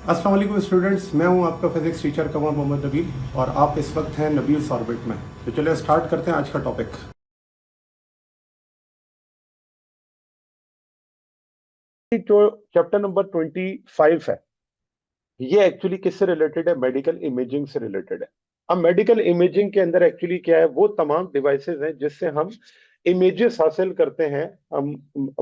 अस्सलाम वालेकुम स्टूडेंट्स, मैं हूं आपका फिजिक्स टीचर कमर मोहम्मद नबील और आप इस वक्त हैं नबील्स ऑर्बिट में। तो चलिए स्टार्ट करते हैं आज का टॉपिक। जो चैप्टर नंबर 25 है, ये एक्चुअली किससे रिलेटेड है? मेडिकल इमेजिंग से रिलेटेड है। अब मेडिकल इमेजिंग के अंदर एक्चुअली क्या है, वो तमाम डिवाइसेस हैं जिससे हम इमेजेस हासिल करते हैं, हम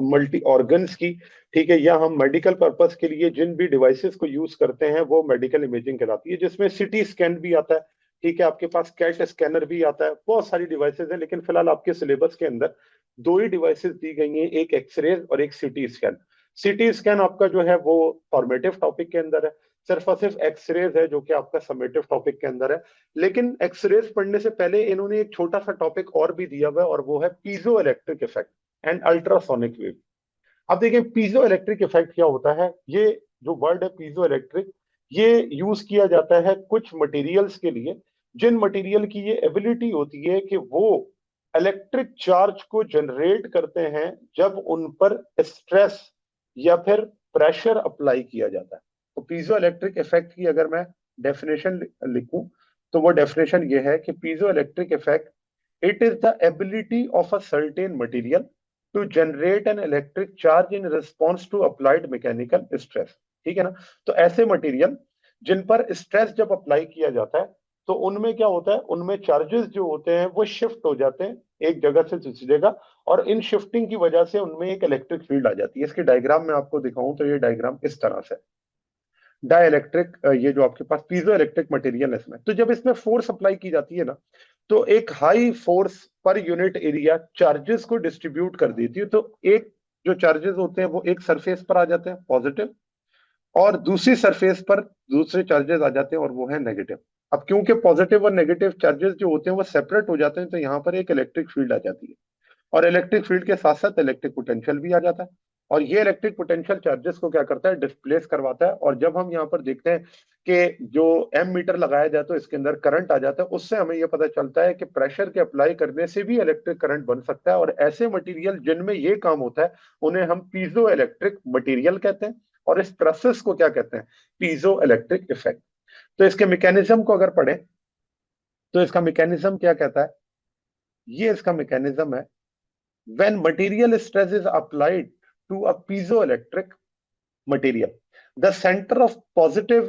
मल्टी ऑर्गन्स की। ठीक है, या हम मेडिकल पर्पस के लिए जिन भी डिवाइसेस को यूज करते हैं वो मेडिकल इमेजिंग कहलाती है, जिसमें सिटी स्कैन भी आता है। ठीक है, आपके पास कैट स्कैनर भी आता है, बहुत सारी डिवाइसेस हैं, लेकिन फिलहाल आपके सिलेबस के अंदर दो ही डिवाइसेस दी गई हैं, एक एक्सरे और एक सिटी स्कैन। सिटी स्कैन आपका जो है वो फॉर्मेटिव टॉपिक के अंदर है, सिर्फ और सिर्फ एक्सरेज है जो कि आपका समेटिव टॉपिक के अंदर है। लेकिन एक्सरेज पढ़ने से पहले इन्होंने एक छोटा सा टॉपिक और भी दिया हुआ है, और वो है piezo electric effect and ultrasonic wave. अब देखिए, पीजो इलेक्ट्रिक इफेक्ट क्या होता है। ये जो वर्ड है पीजो इलेक्ट्रिक, ये यूज किया जाता है कुछ मटेरियल्स के लिए, जिन मटेरियल की ये एबिलिटी होती है कि वो इलेक्ट्रिक चार्ज को जनरेट करते हैं जब उन पर स्ट्रेस या फिर प्रेशर अप्लाई किया जाता है। तो पीजो इलेक्ट्रिक इफेक्ट की अगर मैं डेफिनेशन लिखूं, तो वो डेफिनेशन ये है कि piezo electric effect, it is the ability of a certain material to generate an electric charge in response to applied mechanical stress. ठीक है ना। तो ऐसे मटेरियल जिन पर स्ट्रेस जब अप्लाई किया जाता है, तो उनमें क्या होता है, उनमें चार्जेस जो होते हैं वो शिफ्ट हो जाते हैं एक जगह से दूसरी जगह, और इन शिफ्टिंग की वजह से उनमें एक इलेक्ट्रिक फील्ड आ जाती है। इसके डायग्राम में आपको दिखाऊं तो ये डायग्राम इस तरह से, डाइलेक्ट्रिक, ये जो आपके पास पीजो इलेक्ट्रिक मटेरियल है, इसमें तो जब इसमें फोर्स अप्लाई की जाती है ना, तो एक high force per unit area charges को डिस्ट्रीब्यूट कर देती है। तो एक जो चार्जेस होते हैं वो एक सरफेस पर आ जाते हैं पॉजिटिव, और दूसरी सरफेस पर दूसरे चार्जेस आ जाते हैं और वो है नेगेटिव। अब क्योंकि पॉजिटिव और नेगेटिव चार्जेस जो होते हैं वो सेपरेट हो जाते हैं, तो यहाँ पर एक इलेक्ट्रिक फील्ड आ जाती है, और इलेक्ट्रिक फील्ड के साथ साथ इलेक्ट्रिक पोटेंशियल भी आ जाता है। और ये इलेक्ट्रिक पोटेंशियल चार्जेस को क्या करता है, डिस्प्लेस करवाता है। और जब हम यहाँ पर देखते हैं कि जो एम मीटर लगाया जाए तो इसके अंदर करंट आ जाता है, उससे हमें यह पता चलता है कि प्रेशर के अप्लाई करने से भी इलेक्ट्रिक करंट बन सकता है। और ऐसे मटेरियल जिनमें ये काम होता है उन्हें हम पीजो इलेक्ट्रिक मटेरियल कहते हैं, और इस प्रोसेस को क्या कहते हैं, पीजो इलेक्ट्रिक इफेक्ट। तो इसके मैकेनिज्म को अगर पढ़ें, तो इसका मैकेनिज्म क्या कहता है, ये इसका मैकेनिज्म है, when material stress is applied to a piezoelectric material, the center of positive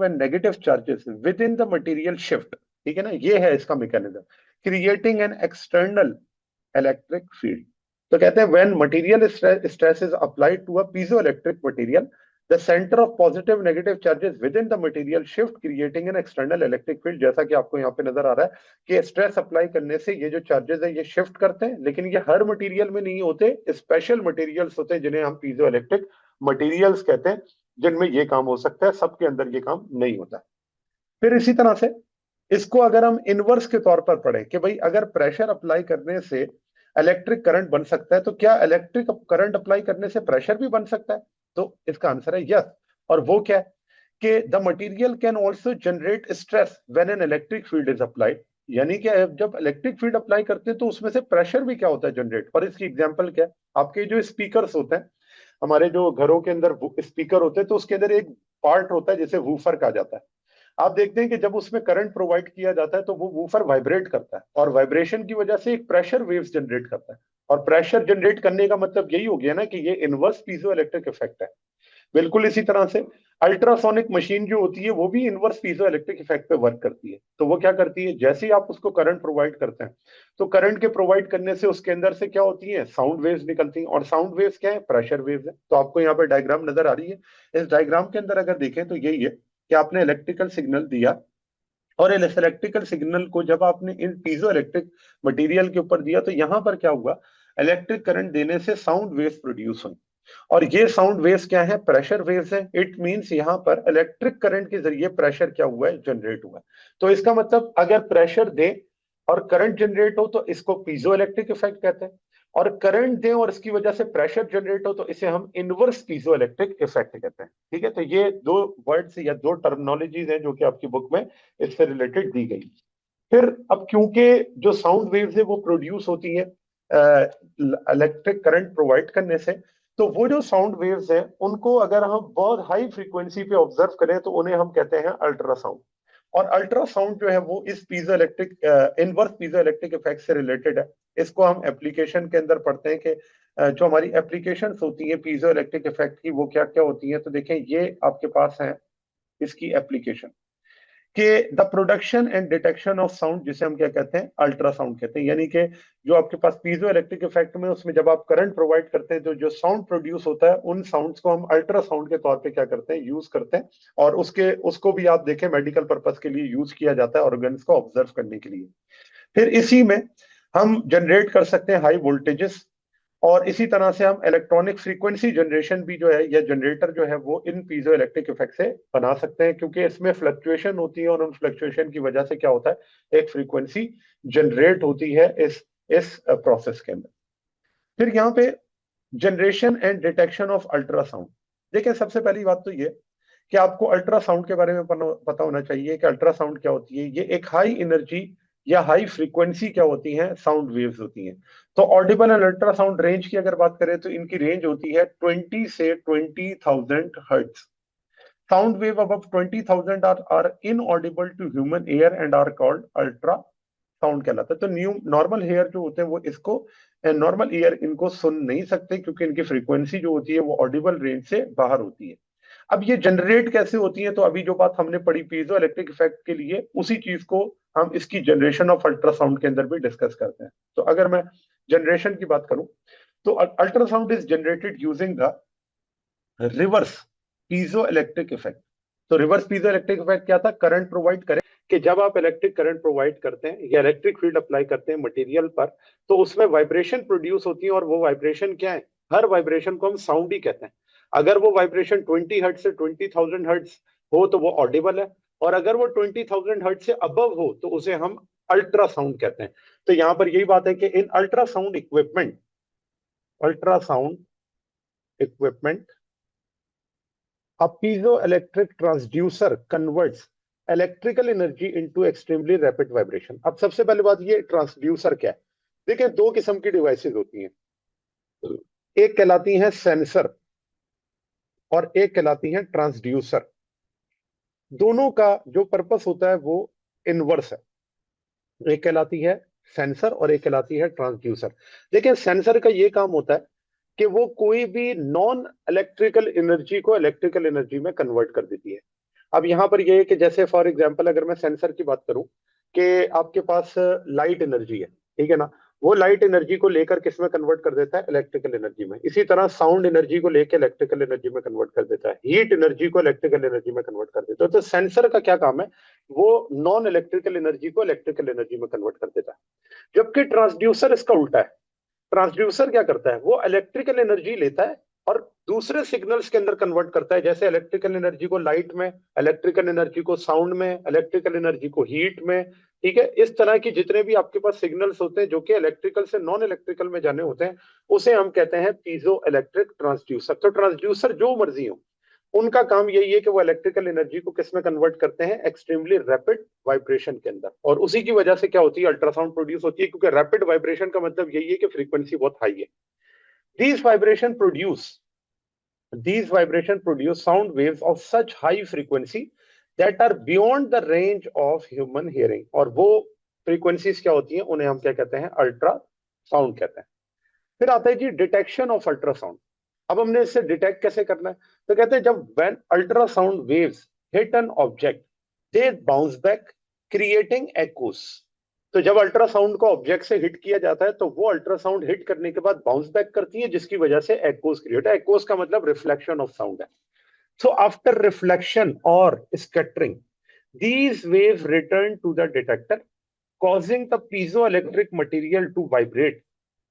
and negative charges within the material shift। ठीक है ना, ये है इसका mechanism, creating an external electric field. तो कहते हैं when material stress is applied to a piezoelectric material, the centre of positive negative charges within the material shift creating an external electric field. जैसा कि आपको यहाँ पे नजर आ रहा है कि स्ट्रेस अप्लाई करने से ये जो चार्जेस है ये शिफ्ट करते हैं, लेकिन ये हर मटेरियल में नहीं होते, स्पेशल मटेरियल्स होते हैं जिन्हें हम पीजोइलेक्ट्रिक मटेरियल्स कहते हैं, जिनमें ये काम हो सकता है, सबके अंदर ये काम नहीं होता। फिर इसी तरह से इसको अगर हम इनवर्स के तौर पर पढ़ें कि भाई अगर प्रेशर अप्लाई करने से इलेक्ट्रिक करंट बन सकता है, तो क्या इलेक्ट्रिक करंट अप्लाई करने से प्रेशर भी बन सकता है? तो इसका आंसर है यस। और वो क्या है कि the material can also generate stress when an electric field is applied. यानी कि जब इलेक्ट्रिक फील्ड अप्लाई करते हैं तो उसमें से प्रेशर भी क्या होता है, जनरेट। और इसकी एग्जांपल क्या है, आपके जो स्पीकर्स होते हैं, हमारे जो घरों के अंदर स्पीकर होते हैं, तो उसके अंदर एक पार्ट होता है जिसे वूफर कहा जाता है। आप देखते हैं कि जब उसमें करंट प्रोवाइड किया जाता है तो वो वूफर वाइब्रेट करता है, और वाइब्रेशन की वजह से एक प्रेशर वेव्स जनरेट करता है। और प्रेशर जनरेट करने का मतलब यही हो गया ना कि ये इनवर्स पीजो इलेक्ट्रिक इफेक्ट है। बिल्कुल इसी तरह से अल्ट्रासोनिक मशीन जो होती है वो भी इनवर्स पीजो इलेक्ट्रिक इफेक्ट पे वर्क करती है। तो वो क्या करती है, जैसे ही आप उसको करंट प्रोवाइड करते हैं, तो करंट के प्रोवाइड करने से उसके अंदर से क्या होती है, साउंड वेव्स निकलती हैं। और साउंड वेव्स क्या है, प्रेशर वेव्स है। तो आपको यहाँ पर डायग्राम नजर आ रही है, इस डायग्राम के अंदर अगर देखें तो यही है कि आपने इलेक्ट्रिकल सिग्नल दिया, और इस इलेक्ट्रिकल सिग्नल को जब आपने इन पीजो इलेक्ट्रिक मटेरियल के ऊपर दिया, तो यहां पर क्या हुआ, इलेक्ट्रिक करंट देने से साउंड वेव्स प्रोड्यूस हुई। और ये साउंड वेव्स क्या है, प्रेशर वेव्स है। इट मींस यहां पर इलेक्ट्रिक करंट के जरिए प्रेशर क्या हुआ है, जनरेट हुआ है। तो इसका मतलब अगर प्रेशर दे और करंट जनरेट हो तो इसको पीजो इलेक्ट्रिक इफेक्ट कहते हैं, और करंट दें और इसकी वजह से प्रेशर जनरेट हो तो इसे हम इनवर्स पीजो इलेक्ट्रिक इफेक्ट कहते हैं। ठीक है, तो ये दो वर्ड्स या दो टर्मिनोलॉजीज हैं जो कि आपकी बुक में इससे रिलेटेड दी गई। फिर अब क्योंकि जो साउंड वेव्स है वो प्रोड्यूस होती है इलेक्ट्रिक करंट प्रोवाइड करने से, तो वो जो साउंड वेव्स हैं उनको अगर हम बहुत हाई फ्रीक्वेंसी पे ऑब्जर्व करें तो उन्हें हम कहते हैं अल्ट्रासाउंड। और अल्ट्रासाउंड जो है वो इस piezo electric inverse piezo electric effect से रिलेटेड है। इसको हम एप्लीकेशन के अंदर पढ़ते हैं कि जो हमारी एप्लीकेशंस होती है पीजो इलेक्ट्रिक इफेक्ट की वो क्या क्या होती है। तो देखें ये आपके पास है इसकी एप्लीकेशन कि the production and detection of sound, जिसे हम क्या कहते हैं अल्ट्रासाउंड कहते हैं। यानी कि जो आपके पास पीजो इलेक्ट्रिक इफेक्ट में उसमें जब आप करंट प्रोवाइड करते हैं तो जो साउंड प्रोड्यूस होता है उन साउंड्स को हम अल्ट्रासाउंड के तौर पे क्या करते हैं यूज करते हैं। और उसको भी आप देखें मेडिकल पर्पज के लिए यूज किया जाता है ऑर्गन्स को ऑब्जर्व करने के लिए। फिर इसी में हम जनरेट कर सकते हैं हाई वोल्टेजेस, और इसी तरह से हम इलेक्ट्रॉनिक फ्रीक्वेंसी जनरेशन भी जो है या जनरेटर जो है वो इन पीजो इलेक्ट्रिक इफेक्ट से बना सकते हैं, क्योंकि इसमें फ्लक्चुएशन होती है और उन फ्लक्चुएशन की वजह से क्या होता है एक फ्रीक्वेंसी जनरेट होती है इस प्रोसेस के अंदर। फिर यहाँ पे generation and detection of ultrasound. देखिए सबसे पहली बात तो ये कि आपको अल्ट्रासाउंड के बारे में पता होना चाहिए कि अल्ट्रासाउंड क्या होती है। ये एक हाई एनर्जी या हाई फ्रीक्वेंसी क्या होती है साउंड वेव्स होती हैं। तो ऑडिबल एंड अल्ट्रासाउंड रेंज की अगर बात करें तो इनकी रेंज होती है 20 से 20,000 hertz. Sound wave above 20,000 are inaudible to human ear and are called ultra sound कहलाता है। तो न्यू नॉर्मल हेयर जो होते हैं वो इसको नॉर्मल ईयर इनको सुन नहीं सकते, क्योंकि इनकी फ्रीक्वेंसी जो होती है वो ऑडिबल रेंज से बाहर होती है। अब ये जनरेट कैसे होती है, तो अभी जो बात हमने पढ़ी पीजो इलेक्ट्रिक इफेक्ट के लिए, उसी चीज को हम इसकी जनरेशन ऑफ अल्ट्रासाउंड के अंदर भी डिस्कस करते हैं। तो अगर मैं जनरेशन की बात करूं तो ultrasound is generated using the reverse piezo electric effect. तो रिवर्स पीजो इलेक्ट्रिक इफेक्ट क्या था, करंट प्रोवाइड करें कि जब आप इलेक्ट्रिक करंट प्रोवाइड करते हैं या इलेक्ट्रिक फील्ड अप्लाई करते हैं मटेरियल पर तो उसमें वाइब्रेशन प्रोड्यूस होती है, और वो वाइब्रेशन क्या है, हर वाइब्रेशन को हम साउंड ही कहते हैं। अगर वो वाइब्रेशन 20 हर्ट्ज से 20,000 हर्ट्ज हो तो वो ऑडिबल है, और अगर वो 20,000 हर्ट्ज से अबव हो तो उसे हम अल्ट्रासाउंड कहते हैं। तो यहां पर यही बात है कि in ultrasound equipment a piezoelectric transducer converts electrical energy into extremely rapid vibration। अब सबसे पहले बात ये ट्रांसड्यूसर क्या है। देखिए दो किस्म की डिवाइसेस होती हैं, एक कहलाती हैं सेंसर और एक कहलाती हैं ट्रांसड्यूसर। दोनों का जो पर्पस होता है वो इनवर्स है। एक कहलाती है सेंसर और एक कहलाती है ट्रांसड्यूसर। देखिए सेंसर का ये काम होता है कि वो कोई भी नॉन इलेक्ट्रिकल एनर्जी को इलेक्ट्रिकल एनर्जी में कन्वर्ट कर देती है। अब यहां पर ये है कि जैसे फॉर एग्जांपल अगर मैं सेंसर की बात करूं कि आपके पास लाइट एनर्जी है, ठीक है ना, वो लाइट एनर्जी को लेकर किस में कन्वर्ट कर देता है इलेक्ट्रिकल एनर्जी में। इसी तरह साउंड एनर्जी को लेकर इलेक्ट्रिकल एनर्जी में कन्वर्ट कर देता है, हीट एनर्जी को इलेक्ट्रिकल एनर्जी में कन्वर्ट कर देता है। तो सेंसर का क्या काम है, वो नॉन इलेक्ट्रिकल एनर्जी को इलेक्ट्रिकल एनर्जी में कन्वर्ट कर देता है। जबकि ट्रांसड्यूसर इसका उल्टा है। ट्रांसड्यूसर क्या करता है, वो इलेक्ट्रिकल एनर्जी लेता है और दूसरे सिग्नल्स के अंदर कन्वर्ट करता है, जैसे इलेक्ट्रिकल एनर्जी को लाइट में, इलेक्ट्रिकल एनर्जी को साउंड में, इलेक्ट्रिकल एनर्जी को हीट में। ठीक है, इस तरह की जितने भी आपके पास सिग्नल्स होते हैं जो कि इलेक्ट्रिकल से नॉन इलेक्ट्रिकल में जाने होते हैं, उसे हम कहते हैं पीजो इलेक्ट्रिक ट्रांसड्यूसर। तो ट्रांसड्यूसर जो मर्जी हो, उनका काम यही है कि वो इलेक्ट्रिकल एनर्जी को किस में कन्वर्ट करते हैं, एक्सट्रीमली रैपिड वाइब्रेशन के अंदर। और उसी की वजह से क्या होती है, अल्ट्रासाउंड प्रोड्यूस होती है, क्योंकि रैपिड वाइब्रेशन का मतलब यही है कि फ्रीक्वेंसी बहुत हाई है। These vibration produce these vibration produce sound waves of such high frequency that are beyond the range of human hearing। और वो frequencies क्या होती हैं, उन्हें हम क्या कहते हैं, अल्ट्रा साउंड कहते हैं। फिर आता है जी डिटेक्शन ऑफ अल्ट्रासाउंड। अब हमने इससे डिटेक्ट कैसे करना है, तो कहते हैं जब when ultrasound waves hit an object they bounce back creating echoes. तो जब अल्ट्रासाउंड को ऑब्जेक्ट से हिट किया जाता है तो वो अल्ट्रासाउंड हिट करने के बाद बाउंस बैक करती है, जिसकी वजह से एकोस क्रिएट है। एकोस का मतलब रिफ्लेक्शन ऑफ साउंड है। सो आफ्टर रिफ्लेक्शन और scattering these waves return to the detector causing the piezoelectric material to vibrate।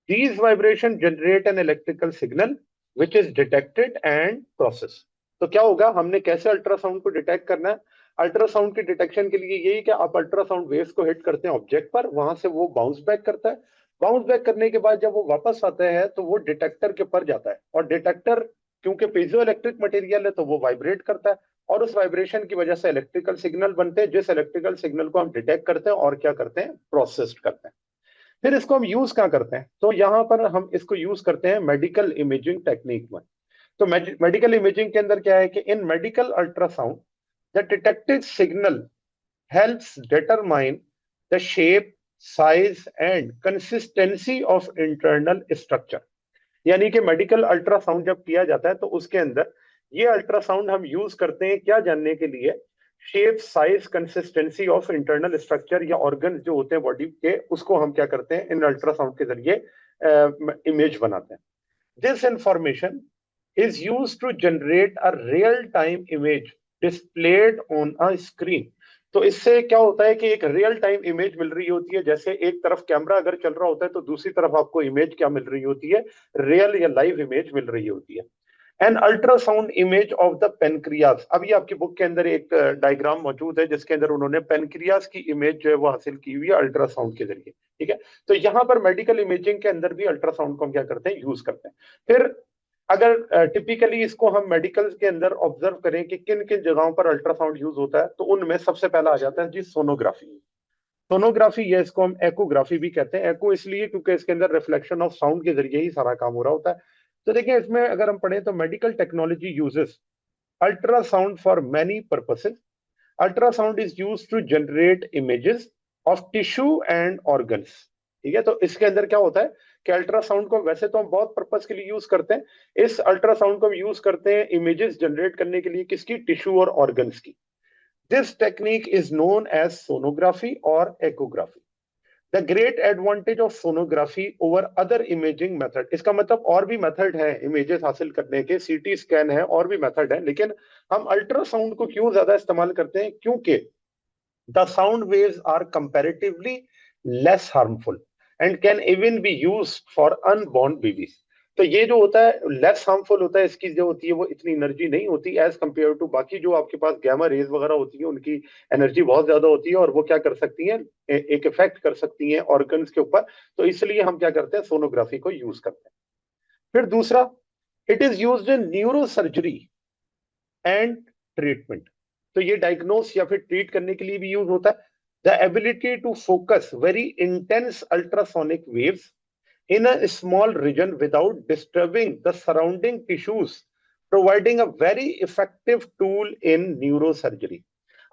These vibrations generate an electrical signal which is detected and processed। तो क्या होगा, हमने कैसे अल्ट्रासाउंड को detect करना है। अल्ट्रासाउंड की डिटेक्शन के लिए यही कि आप अल्ट्रासाउंड वेव्स को हिट करते हैं ऑब्जेक्ट पर, वहां से वो बाउंस बैक करता है। बाउंस बैक करने के बाद जब वो वापस आता है तो वो डिटेक्टर के पर जाता है, और डिटेक्टर क्योंकि पीजो इलेक्ट्रिक मटेरियल है तो वो वाइब्रेट करता है, और उस वाइब्रेशन की वजह से इलेक्ट्रिकल सिग्नल बनते हैं, जिस इलेक्ट्रिकल सिग्नल को हम डिटेक्ट करते हैं और क्या करते हैं, प्रोसेस्ड करते हैं। फिर इसको हम यूज कहाँ करते हैं? तो यहाँ पर हम इसको यूज करते हैं मेडिकल इमेजिंग टेक्निक में। तो मेडिकल इमेजिंग के अंदर क्या है कि इन medical ultrasound the detected signal helps determine the shape, size and consistency of internal structure। यानी कि मेडिकल अल्ट्रासाउंड जब किया जाता है तो उसके अंदर ये अल्ट्रासाउंड हम यूज करते हैं क्या जानने के लिए? Shape, size, consistency of internal structure या ऑर्गन जो होते हैं बॉडी के, उसको हम क्या करते हैं इन अल्ट्रासाउंड के जरिए इमेज बनाते हैं। This information is used to generate a real time image displayed on a screen। तो इससे क्या होता है कि एक रियल टाइम इमेज मिल रही होती है, जैसे एक तरफ कैमरा अगर चल रहा होता है तो दूसरी तरफ आपको इमेज क्या मिल रही होती है? रियल या लाइव इमेज मिल रही होती है। An ultrasound image of the pancreas. अभी आपकी बुक के अंदर एक डायग्राम मौजूद है जिसके अंदर उन्होंने पेनक्रियाज की इमेज जो है वो हासिल की हुई है अल्ट्रासाउंड के जरिए। ठीक है, तो यहाँ पर मेडिकल इमेजिंग के अंदर भी अल्ट्रासाउंड को हम क्या करते हैं? यूज करते हैं। फिर अगर टिपिकली इसको हम मेडिकल के अंदर ऑब्जर्व करें कि किन किन जगहों पर अल्ट्रासाउंड यूज होता है, तो उनमें सबसे पहला आ जाता है जी सोनोग्राफी। सोनोग्राफी या इसको हम एकोग्राफी भी कहते हैं। एको इसलिए क्योंकि इसके अंदर रिफ्लेक्शन ऑफ साउंड के जरिए ही सारा काम हो रहा होता है। तो देखिए इसमें अगर हम पढ़ें तो medical technology uses ultrasound for many purposes. Ultrasound is used to generate images of tissue and organs. ठीक है, तो इसके अंदर क्या होता है कि अल्ट्रासाउंड को वैसे तो हम बहुत पर्पस के लिए यूज करते हैं, इस अल्ट्रासाउंड को हम यूज करते हैं इमेजेस जनरेट करने के लिए, किसकी? टिश्यू और ऑर्गन्स की। This technique is known as sonography और ecography। The great advantage of sonography over other imaging method, इसका मतलब और भी मेथड है इमेजेस हासिल करने के, सीटी स्कैन है और भी मेथड है, लेकिन हम अल्ट्रासाउंड को क्यों ज्यादा इस्तेमाल करते हैं? क्योंकि the sound waves are comparatively less harmful and can even be used for unborn babies. तो ये जो होता है लेस हार्मफुल होता है, इसकी जो होती है वो इतनी एनर्जी नहीं होती एज कंपेयर टू बाकी जो आपके पास गैमा रेज वगैरह होती है, उनकी एनर्जी बहुत ज्यादा होती है और वो क्या कर सकती हैं? एक इफेक्ट कर सकती हैं ऑर्गन्स के ऊपर। तो इसलिए हम क्या करते हैं? सोनोग्राफी को यूज करते हैं। फिर दूसरा, it is used in neuro surgery and treatment. तो ये डायग्नोस या फिर ट्रीट करने के लिए भी यूज होता है। The ability to focus very intense ultrasonic waves in a small region without disturbing the surrounding tissues, providing a very effective tool in neurosurgery।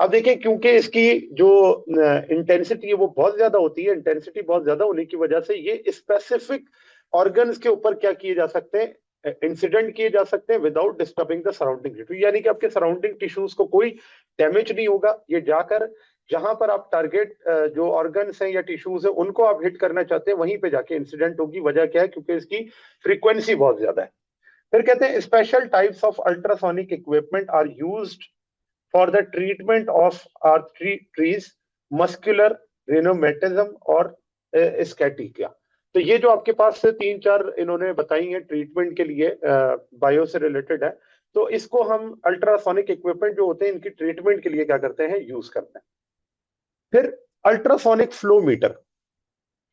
अब देखिए क्योंकि इसकी जो इंटेंसिटी है वो बहुत ज्यादा होती है, इंटेंसिटी बहुत ज्यादा होने की वजह से ये स्पेसिफिक ऑर्गन्स के ऊपर क्या किए जा सकते हैं? इंसिडेंट किए जा सकते हैं without disturbing the surrounding tissue, यानी कि आपके सराउंडिंग टिश्यूज को कोई डैमेज नहीं होगा। ये जाकर जहां पर आप टारगेट जो ऑर्गन्स हैं या टिश्यूज हैं उनको आप हिट करना चाहते हैं, वहीं पे जाके इंसिडेंट होगी। वजह क्या है? क्योंकि इसकी फ्रीक्वेंसी बहुत ज्यादा है। फिर कहते हैं special types of ultrasonic equipment are used for the treatment of arthritis, muscular rheumatism और स्कैटिका। तो ये जो आपके पास से 3-4 इन्होंने बताई हैं ट्रीटमेंट के लिए, बायो से रिलेटेड है, तो इसको हम अल्ट्रासोनिक इक्विपमेंट जो होते हैं इनकी ट्रीटमेंट के लिए क्या करते हैं? यूज करते हैं। फिर अल्ट्रासोनिक फ्लो मीटर।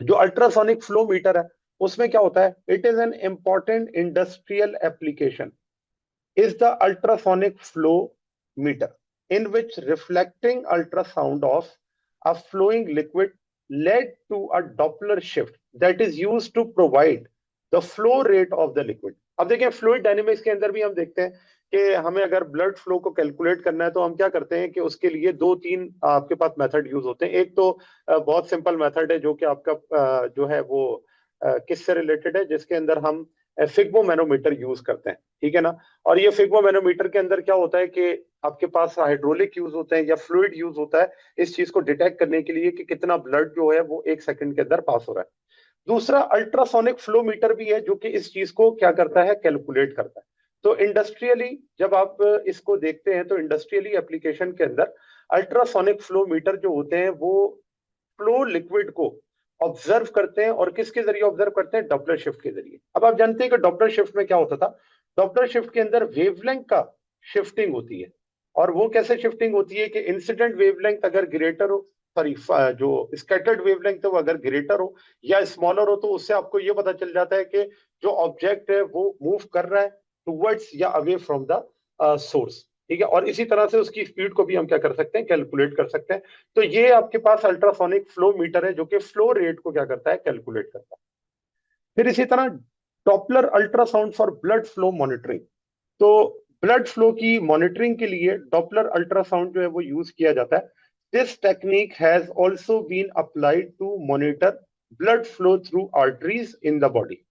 जो अल्ट्रासोनिक फ्लो मीटर है उसमें क्या होता है? It is an important industrial application is the ultrasonic flow meter in which reflecting ultrasound of a flowing liquid led to a Doppler shift that is used to provide the flow rate of the liquid। अब देखें fluid dynamics के अंदर भी हम देखते हैं कि हमें अगर ब्लड फ्लो को कैलकुलेट करना है तो हम क्या करते हैं कि उसके लिए 2-3 आपके पास मेथड यूज होते हैं। एक तो बहुत सिंपल मेथड है जो कि आपका जो है वो किससे रिलेटेड है, जिसके अंदर हम फिग्मो मैनोमीटर यूज करते हैं। ठीक है ना, और ये फिग्मो मैनोमीटर के अंदर क्या होता है कि आपके पास हाइड्रोलिक यूज होते हैं या फ्लूइड यूज होता है इस चीज को डिटेक्ट करने के लिए कि कितना ब्लड जो है वो 1 सेकंड के अंदर पास हो रहा है। दूसरा अल्ट्रासोनिक फ्लो मीटर भी है जो कि इस चीज को क्या करता है? कैलकुलेट करता है। तो इंडस्ट्रियली जब आप इसको देखते हैं तो इंडस्ट्रियली एप्लीकेशन के अंदर अल्ट्रासोनिक फ्लो मीटर जो होते हैं वो फ्लो लिक्विड को ऑब्जर्व करते हैं, और किसके जरिए ऑब्जर्व करते हैं? डॉपलर शिफ्ट के जरिए। अब आप जानते हैं कि डॉपलर शिफ्ट में क्या होता था? डॉपलर शिफ्ट के अंदर वेवलेंथ का शिफ्टिंग होती है, और वो कैसे शिफ्टिंग होती है कि इंसिडेंट वेवलेंथ अगर ग्रेटर हो, सॉरी जो स्कैटर्ड वेवलेंथ है वो अगर ग्रेटर हो या स्मॉलर हो, तो उससे आपको ये पता चल जाता है कि जो ऑब्जेक्ट है वो मूव कर रहा है टुवर्ड्स या अवे फ्रॉम द सोर्स। ठीक है, और इसी तरह से उसकी स्पीड को भी हम क्या कर सकते हैं, कैलकुलेट कर सकते हैं। तो ये आपके पास अल्ट्रासोनिक फ्लो मीटर है जो कि फ्लो रेट को क्या करता है, कैलकुलेट करता है। फिर इसी तरह Doppler ultrasound for blood flow monitoring. तो ब्लड फ्लो की मॉनिटरिंग के लिए डॉपलर अल्ट्रासाउंड जो है वो यूज किया जाता है। This technique has also been applied to monitor blood flow through arteries in the body.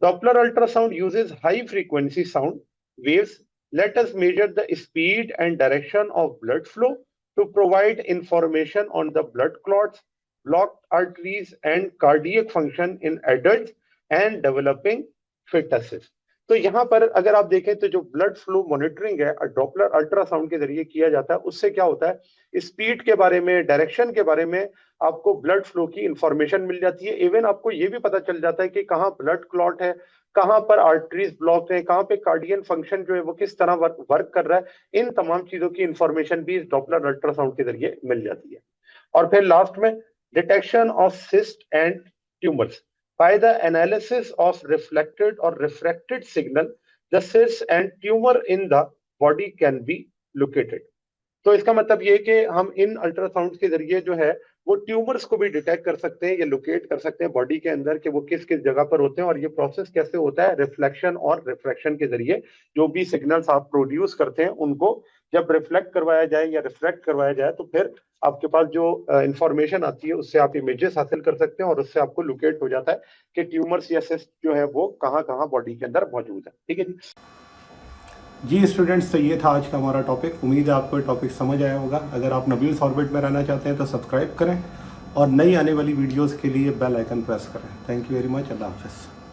Doppler ultrasound uses high frequency sound waves. Let us measure the speed and direction of blood flow to provide information on the blood clots, blocked arteries, and cardiac function in adults and developing fetuses. तो यहाँ पर अगर आप देखें तो जो blood flow monitoring है Doppler ultrasound के जरिए किया जाता है, उससे क्या होता है, स्पीड के बारे में, डायरेक्शन के बारे में आपको ब्लड फ्लो की इंफॉर्मेशन मिल जाती है। इवन आपको ये भी पता चल जाता है कि कहाँ ब्लड क्लॉट है, कहाँ पर आर्टरीज ब्लॉक है, कहाँ पे कार्डियन फंक्शन जो है वो किस तरह वर्क कर रहा है। इन तमाम चीजों की इंफॉर्मेशन भी इस डॉपलर अल्ट्रासाउंड के जरिए मिल जाती है। और फिर लास्ट में detection of cyst and tumours by the analysis of reflected or refracted signal, the cyst and tumor in the body can be located. तो इसका मतलब ये कि हम इन अल्ट्रासाउंड के जरिए जो है वो ट्यूमर्स को भी डिटेक्ट कर सकते हैं, ये लोकेट कर सकते हैं बॉडी के अंदर कि वो किस किस जगह पर होते हैं। और ये प्रोसेस कैसे होता है, रिफ्लेक्शन और रिफ्रैक्शन के जरिए जो भी सिग्नल्स आप प्रोड्यूस करते हैं उनको जब रिफ्लेक्ट करवाया जाए या रिफ्रैक्ट करवाया जाए तो फिर आपके पास जो इंफॉर्मेशन आती है उससे आप इमेजेस हासिल कर सकते हैं और उससे आपको लोकेट हो जाता है कि ट्यूमर्स या सिस्ट जो है वो कहाँ कहाँ बॉडी के अंदर मौजूद है। ठीक है जी स्टूडेंट्स, तो ये था आज का हमारा टॉपिक। उम्मीद है आपको टॉपिक समझ आया होगा। अगर आप नबील्स ऑर्बिट में रहना चाहते हैं तो सब्सक्राइब करें और नई आने वाली वीडियोस के लिए बेल आइकन प्रेस करें। Thank you very much. अल्लाह हाफिज़।